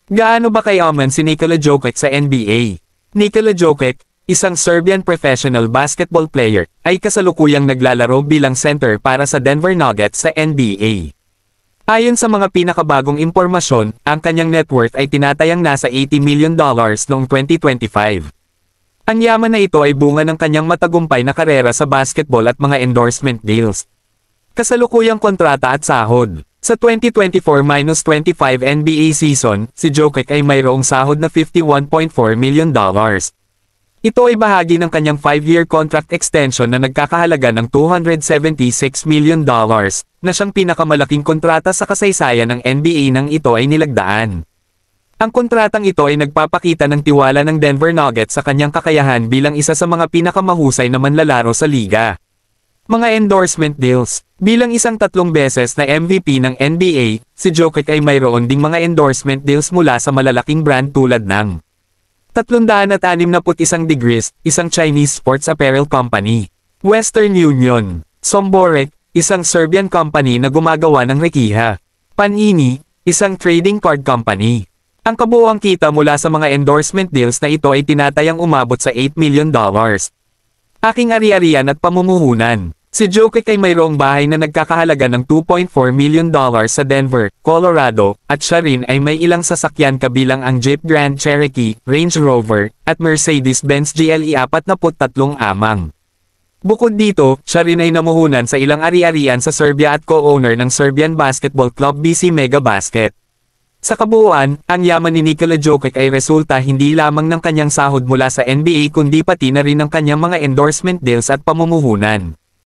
Gaano ba kayaman si Nikola Jokic sa NBA? Nikola Jokic, isang Serbian professional basketball player, ay kasalukuyang naglalaro bilang center para sa Denver Nuggets sa NBA. Ayon sa mga pinakabagong impormasyon, ang kanyang net worth ay tinatayang nasa $80 million noong 2025. Ang yaman na ito ay bunga ng kanyang matagumpay na karera sa basketball at mga endorsement deals. Kasalukuyang kontrata at sahod. Sa 2024-25 NBA season, si Jokic ay mayroong sahod na $51.4 million. Ito ay bahagi ng kanyang 5-year contract extension na nagkakahalaga ng $276 million, na siyang pinakamalaking kontrata sa kasaysayan ng NBA nang ito ay nilagdaan. Ang kontratang ito ay nagpapakita ng tiwala ng Denver Nuggets sa kanyang kakayahan bilang isa sa mga pinakamahusay na manlalaro sa liga. Mga endorsement deals. Bilang isang 3 beses na MVP ng NBA, si Jokic ay mayroon ding mga endorsement deals mula sa malalaking brand tulad ng 361 Degrees, isang Chinese sports apparel company, Western Union, Somborek, isang Serbian company na gumagawa ng rekiha, Panini, isang trading card company. Ang kabuuang kita mula sa mga endorsement deals na ito ay tinatayang umabot sa $8 million. Aking ari-arian at pamumuhunan. Si Jokic ay mayroong bahay na nagkakahalaga ng $2.4 million sa Denver, Colorado, at siya rin ay may ilang sasakyan kabilang ang Jeep Grand Cherokee, Range Rover, at Mercedes-Benz GLE 43 amang. Bukod dito, siya rin ay namuhunan sa ilang ari-arian sa Serbia at co-owner ng Serbian basketball club BC Mega Basket. Sa kabuuan, ang yaman ni Nikola Jokic ay resulta hindi lamang ng kanyang sahod mula sa NBA kundi pati na rin ng kanyang mga endorsement deals at pamumuhunan.